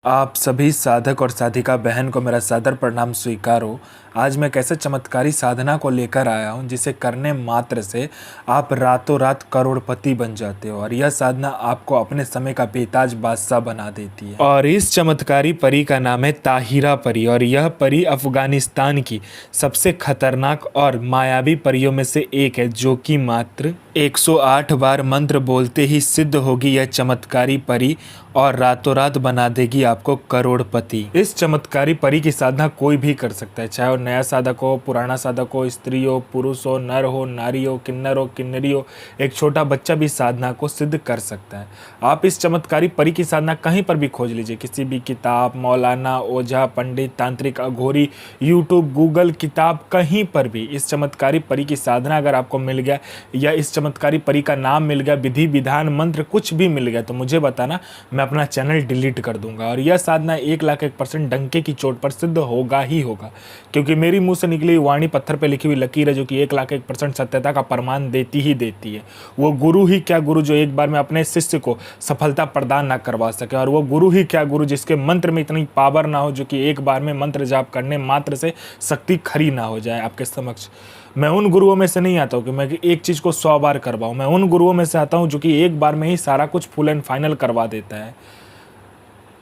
आप सभी साधक और साधिका बहन को मेरा सादर प्रणाम स्वीकारो। आज मैं कैसे चमत्कारी साधना को लेकर आया हूँ जिसे करने मात्र से आप रातों रात करोड़पति बन जाते हो और यह साधना आपको अपने समय का बेताज बादशाह बना देती है। और इस चमत्कारी परी का नाम है ताहिरा परी और यह परी अफगानिस्तान की सबसे खतरनाक और मायावी परियों में से एक है, जो कि मात्र 108 बार मंत्र बोलते ही सिद्ध होगी यह चमत्कारी परी और रातों रात बना देगी आपको करोड़पति। इस चमत्कारी परी की साधना कोई भी कर सकता है, चाहे वो नया साधक हो, पुराना साधक हो, स्त्री हो, पुरुष हो, नर हो, नारी हो, किन्नर हो, किन्नरी हो, एक छोटा बच्चा भी साधना को सिद्ध कर सकता है। आप इस चमत्कारी परी की साधना कहीं पर भी खोज लीजिए, किसी भी किताब, मौलाना, ओझा, पंडित, तांत्रिक, अघोरी, यूट्यूब, गूगल, किताब, कहीं पर भी इस चमत्कारी परी की साधना अगर आपको मिल गया या इस चमत्कारी परी का नाम मिल गया, विधि विधान मंत्र कुछ भी मिल गया, तो मुझे बताना, मैं अपना चैनल डिलीट कर दूंगा। और यह साधना 1,01% डंके की चोट पर सिद्ध होगा ही होगा, क्योंकि मेरी मुंह से निकली वाणी पत्थर पे लिखी हुई लकीर है, जो कि 1,01% सत्यता का प्रमाण देती ही देती है। वो गुरु ही क्या गुरु जो एक बार में अपने शिष्य को सफलता प्रदान ना करवा सके, और वो गुरु ही क्या गुरु जिसके मंत्र में इतनी पावर ना हो, जो कि एक बार में मंत्र जाप करने मात्र से शक्ति खड़ी ना हो जाए आपके समक्ष। मैं उन गुरुओं में से नहीं आता हूँ कि मैं एक चीज़ को 100 बार करवाऊँ। मैं उन गुरुओं में से आता हूँ जो कि एक बार में ही सारा कुछ फुल एंड फाइनल करवा देता है।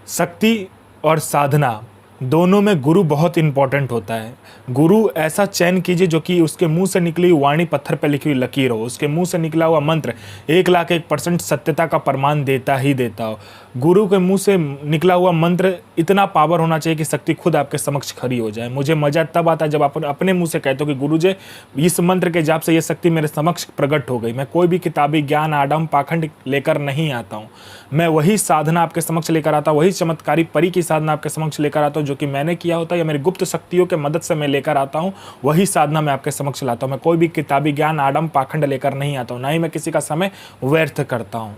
शक्ति और साधना दोनों में गुरु बहुत इंपॉर्टेंट होता है। गुरु ऐसा चयन कीजिए जो कि उसके मुंह से निकली वाणी पत्थर पर लिखी हुई लकीर हो, उसके मुंह से निकला हुआ मंत्र 1,01% सत्यता का प्रमाण देता ही देता हो। गुरु के मुंह से निकला हुआ मंत्र इतना पावर होना चाहिए कि शक्ति खुद आपके समक्ष खड़ी हो जाए। मुझे मजा तब आता है जब आप अपने मुंह से कहते हो कि गुरु जी, इस मंत्र के जाप से ये शक्ति मेरे समक्ष प्रकट हो गई। मैं कोई भी किताबी ज्ञान, आडम, पाखंड लेकर नहीं आता हूँ। मैं वही साधना आपके समक्ष लेकर आता हूँ, वही चमत्कारी परी की साधना आपके समक्ष लेकर आता हूँ जो कि मैंने किया होता है या मेरी गुप्त शक्तियों के मदद से मैं लेकर आता हूँ। वही साधना मैं आपके समक्ष लाता हूँ। मैं कोई भी किताबी ज्ञान, आडम, पाखंड लेकर नहीं आता हूँ, ना ही मैं किसी का समय व्यर्थ करता हूँ।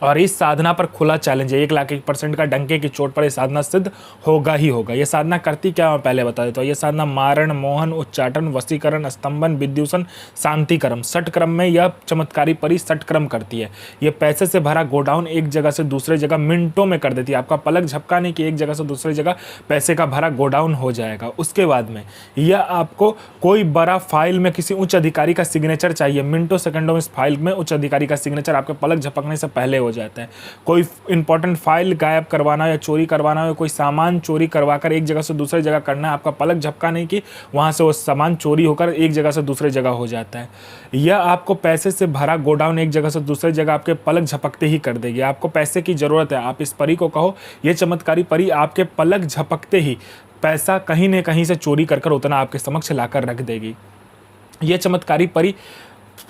और इस साधना पर खुला चैलेंज है, 1,01% का डंके की चोट पर यह साधना सिद्ध होगा ही होगा। यह साधना करती क्या मैं पहले बता देता हूँ। यह साधना मारण, मोहन, उच्चाटन, वशीकरण, स्तंभन, विद्युषण, शांतिक्रम, षटक्रम में यह चमत्कारी परी षटक्रम करती है। यह पैसे से भरा गोडाउन एक जगह से दूसरे जगह मिनटों में कर देती है। आपका पलक झपकाने की एक जगह से दूसरी जगह पैसे का भरा गोडाउन हो जाएगा। उसके बाद में यह आपको कोई बड़ा फाइल में किसी उच्च अधिकारी का सिग्नेचर चाहिए, मिनटों सेकंडों में इस फाइल में उच्च अधिकारी का सिग्नेचर आपके पलक झपकने से पहले हो जाता है। कोई इंपॉर्टेंट फाइल गायब करवाना या चोरी करवाना या कोई सामान चोरी करवाकर एक जगह से दूसरी जगह करना है, आपका पलक झपका नहीं कि वहां से वो सामान चोरी होकर एक जगह से दूसरी जगह हो जाता है। यह आपको पैसे से भरा गोडाउन एक जगह से दूसरी जगह आपके पलक झपकते ही कर देगी। आपको पैसे की जरूरत है, आप इस परी को कहो, यह चमत्कारी परी आपके पलक झपकते ही पैसा कहीं न कहीं से चोरी कर उतना आपके समक्ष लाकर रख देगी। यह चमत्कारी परी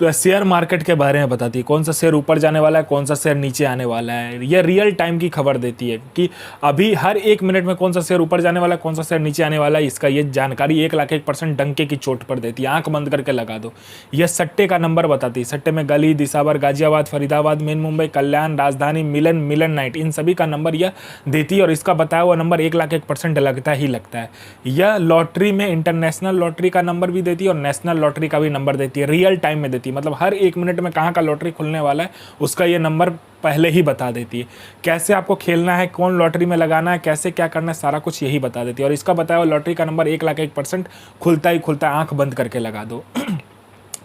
शेयर मार्केट के बारे में बताती है, कौन सा शेयर ऊपर जाने वाला है, कौन सा शेयर नीचे आने वाला है। यह रियल टाइम की खबर देती है कि अभी हर एक मिनट में कौन सा शेयर ऊपर जाने वाला है, कौन सा शेयर नीचे आने वाला है। इसका ये जानकारी 1,01% डंके की चोट पर देती है। आंख बंद करके लगा दो। यह सट्टे का नंबर बताती है। सट्टे में गली, दिसावर, गाजियाबाद, फरीदाबाद, मेन मुंबई, कल्याण, राजधानी, मिलन, मिलन नाइट, इन सभी का नंबर यह देती है और इसका बताया हुआ नंबर 1,01% लगता ही लगता है। यह लॉटरी में इंटरनेशनल लॉटरी का नंबर भी देती है और नेशनल लॉटरी का भी नंबर देती है। रियल टाइम में देती है, मतलब हर एक मिनट में कहाँ का लॉटरी खुलने वाला है उसका ये नंबर पहले ही बता देती है। कैसे आपको खेलना है, कौन लॉटरी में लगाना है, कैसे क्या करना है, सारा कुछ यही बता देती है। और इसका बताया हुआ लॉटरी का नंबर 1,01% खुलता ही खुलता है। आंख बंद करके लगा दो।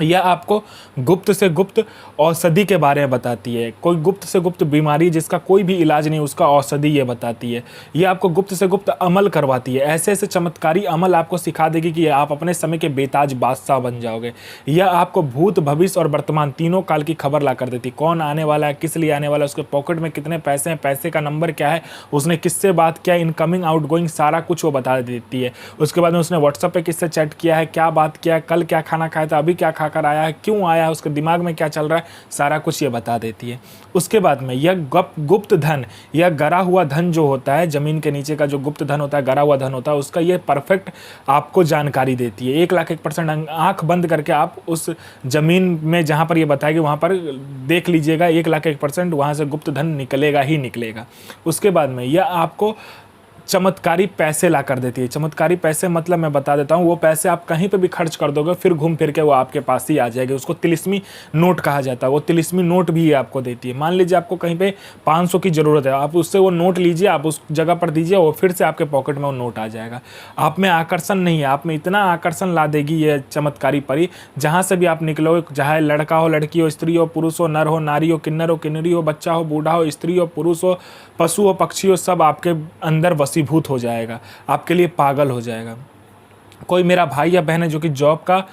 यह आपको गुप्त से गुप्त औषधि के बारे में बताती है। कोई गुप्त से गुप्त बीमारी जिसका कोई भी इलाज नहीं, उसका औषधि ये बताती है। यह आपको गुप्त से गुप्त अमल करवाती है। ऐसे ऐसे चमत्कारी अमल आपको सिखा देगी कि आप अपने समय के बेताज बादशाह बन जाओगे। यह आपको भूत, भविष्य और वर्तमान तीनों काल की खबर ला कर देती है। कौन आने वाला है, किस लिए आने वाला है, उसके पॉकेट में कितने पैसे हैं, पैसे का नंबर क्या है, उसने किससे बात किया, इनकमिंग आउटगोइंग सारा कुछ वो बता देती है। उसके बाद में उसने व्हाट्सएप पे किससे चैट किया है, क्या बात किया है, कल क्या खाना खाया था, अभी क्या खाकर आया है, क्यों आया है, उसके दिमाग में क्या चल रहा है, सारा कुछ ये बता देती है। उसके बाद में यह गुप्त धन या गरा हुआ धन जो होता है, जमीन के नीचे का जो गुप्त धन होता है, गरा हुआ धन होता है, उसका ये परफेक्ट आपको जानकारी देती है। 1,01% आंख बंद करके आप उस जमीन में जहां पर ये बताएगी वहां पर देख लीजिएगा, 1,01% वहां से गुप्त धन निकलेगा ही निकलेगा। उसके बाद में यह आपको चमत्कारी पैसे ला कर देती है। चमत्कारी पैसे मतलब मैं बता देता हूँ, वो पैसे आप कहीं पे भी खर्च कर दोगे फिर घूम फिर के वो आपके पास ही आ जाएगी। उसको तिलिस्मी नोट कहा जाता है। वो तिलिस्मी नोट भी आपको देती है। मान लीजिए आपको कहीं पे 500 की ज़रूरत है, आप उससे वो नोट लीजिए, आप उस जगह पर दीजिए, वो फिर से आपके पॉकेट में वो नोट आ जाएगा। आप में आकर्षण नहीं है, आप में इतना आकर्षण ला देगी ये चमत्कारी परी, जहाँ से भी आप निकलो, चाहे लड़का हो, लड़की हो, स्त्री हो, पुरुष हो, नर हो, नारी हो, किन्नर हो, किन्नरी हो, बच्चा हो, बूढ़ा हो, स्त्री हो, पुरुष हो, पशु हो, पक्षी हो, सब आपके अंदर वशीभूत हो जाएगा, आपके लिए पागल हो जाएगा। कोई मेरा भाई या बहन है जो कि जॉब का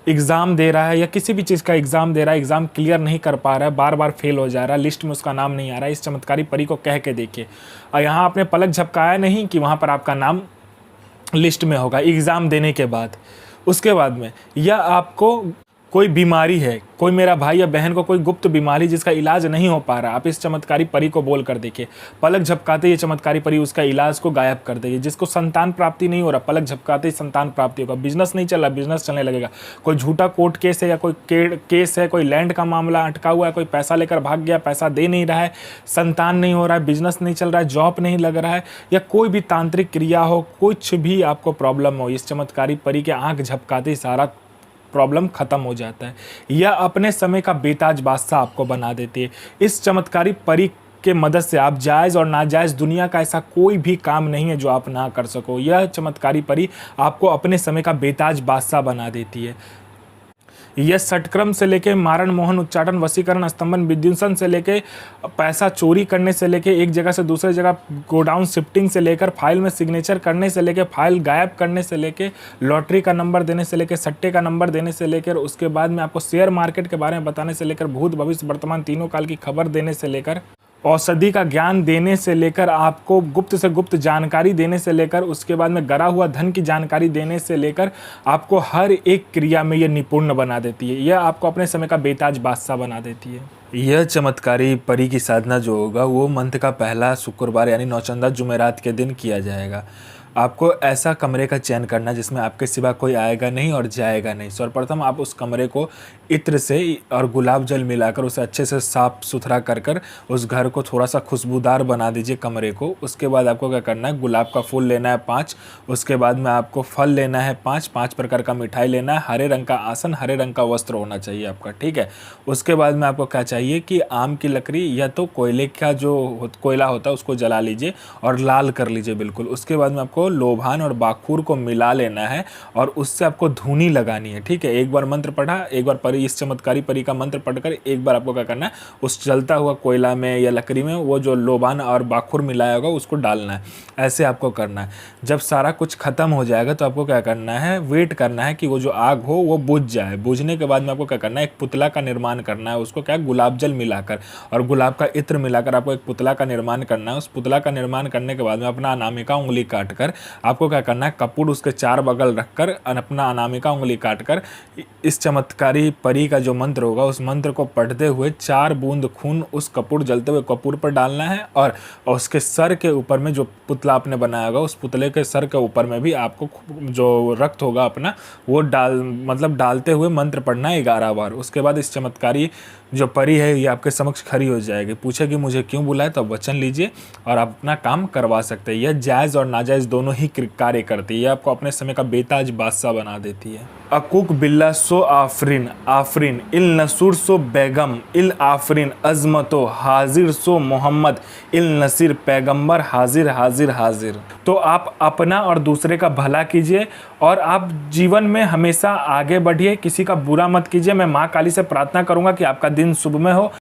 एग्ज़ाम दे रहा है या किसी भी चीज़ का एग्ज़ाम दे रहा है, एग्ज़ाम क्लियर नहीं कर पा रहा है, बार बार फेल हो जा रहा है, लिस्ट में उसका नाम नहीं आ रहा है, इस चमत्कारी परी को कह के देखिए। और यहाँ आपने पलक झपकाया नहीं कि वहाँ पर आपका नाम लिस्ट में होगा एग्ज़ाम देने के बाद। उसके बाद में, या आपको कोई बीमारी है, कोई मेरा भाई या बहन को कोई गुप्त बीमारी जिसका इलाज नहीं हो पा रहा, आप इस चमत्कारी परी को बोल कर देखिए, पलक झपकाते ये चमत्कारी परी उसका इलाज को गायब कर देगी। जिसको संतान प्राप्ति नहीं हो रहा, पलक झपकाते ही संतान प्राप्ति होगा। बिजनेस नहीं चल रहा, बिजनेस चलने लगेगा। कोई झूठा कोर्ट केस है या कोई केस है, कोई लैंड का मामला अटका हुआ है, कोई पैसा लेकर भाग गया, पैसा दे नहीं रहा है, संतान नहीं हो रहा है, बिजनेस नहीं चल रहा है, जॉब नहीं लग रहा है, या कोई भी तांत्रिक क्रिया हो, कुछ भी आपको प्रॉब्लम हो, इस चमत्कारी परी के आँख झपकाते ही सारा प्रॉब्लम ख़त्म हो जाता है। या अपने समय का बेताज बादशाह आपको बना देती है। इस चमत्कारी परी के मदद से आप जायज़ और नाजायज़ दुनिया का ऐसा कोई भी काम नहीं है जो आप ना कर सको। यह चमत्कारी परी आपको अपने समय का बेताज बादशाह बना देती है। यह षटक्रम से लेके मारण मोहन उच्चाटन वशीकरण स्तंभन विध्वंसन से लेके पैसा चोरी करने से लेके एक जगह से दूसरे जगह गोडाउन शिफ्टिंग से लेकर फाइल में सिग्नेचर करने से लेके फाइल गायब करने से लेके लॉटरी का नंबर देने से लेके सट्टे का नंबर देने से लेकर उसके बाद में आपको शेयर मार्केट के बारे में बताने से लेकर भूत भविष्य वर्तमान तीनों काल की खबर देने से लेकर औषधि का ज्ञान देने से लेकर आपको गुप्त से गुप्त जानकारी देने से लेकर उसके बाद में गरा हुआ धन की जानकारी देने से लेकर आपको हर एक क्रिया में ये निपुण बना देती है। यह आपको अपने समय का बेताज बादशाह बना देती है। यह चमत्कारी परी की साधना जो होगा वो मंथ का पहला शुक्रवार यानी नौचंदा जुमेरात के दिन किया जाएगा। आपको ऐसा कमरे का चयन करना जिसमें आपके सिवा कोई आएगा नहीं और जाएगा नहीं। सर्वप्रथम आप उस कमरे को इत्र से और गुलाब जल मिलाकर उसे अच्छे से साफ़ सुथरा कर कर उस घर को थोड़ा सा खुशबूदार बना दीजिए कमरे को। उसके बाद आपको क्या करना है, गुलाब का फूल लेना है 5, उसके बाद में आपको फल लेना है 5 प्रकार का मिठाई लेना है, हरे रंग का आसन, हरे रंग का वस्त्र होना चाहिए आपका, ठीक है। उसके बाद में आपको क्या चाहिए कि आम की लकड़ी या तो कोयले का जो कोयला होता है उसको जला लीजिए और लाल कर लीजिए बिल्कुल। उसके बाद में आपको लोभान और बाखूर को मिला लेना है और उससे आपको धुनी लगानी है, ठीक है। एक बार मंत्र पढ़ा, एक बार परी इस चमत्कारी परी का मंत्र पढ़कर एक बार आपको क्या करना है, उस जलता हुआ कोयला में या लकड़ी में वो जो लोभान और बाखूर मिलाया होगा उसको डालना है। ऐसे आपको करना है। जब सारा कुछ खत्म हो जाएगा तो आपको क्या करना है, वेट करना है कि वो जो आग हो वो बुझ जाए। बुझने के बाद में आपको क्या करना है, एक पुतला का निर्माण करना है। उसको क्या, गुलाब जल मिलाकर और गुलाब का इत्र मिलाकर आपको एक पुतला का निर्माण करना है। उस पुतला का निर्माण करने के बाद में अपना अनामिका उंगली काट कर आपको क्या करना है, कपूर उसके 4 बगल रखकर अपना अनामिका उंगली काटकर इस चमत्कारी परी का जो मंत्र होगा उस मंत्र को पढ़ते हुए 4 बूंद खून उस कपूर जलते हुए कपूर पर डालना है और उसके सर के ऊपर में जो पुतला आपने बनाया होगा उस पुतले के सर के ऊपर में भी आपको जो रक्त होगा अपना वो डालते हुए मंत्र पढ़ना है 11 बार। उसके बाद इस चमत्कारी जो परी है ये आपके समक्ष खड़ी हो जाएगी, पूछेगी मुझे क्यों बुलाए, तो आप वचन लीजिए और आप अपना काम करवा सकते हैं। यह जायज़ और नाजायज़ दोनों ही कार्य करती है। यह आपको अपने समय का बेताज बादशाह बना देती है। अकुक बिल्ला सो आफरीन आफरीन इल नसूर सो बेगम इल आफरीन अजमतो हाजिर सो मोहम्मद इल नसीर पैगंबर हाजिर हाजिर हाजिर। तो आप अपना और दूसरे का भला कीजिए और आप जीवन में हमेशा आगे बढ़िए, किसी का बुरा मत कीजिए। मैं माँ काली से प्रार्थना करूँगा कि आपका दिन शुभ में हो।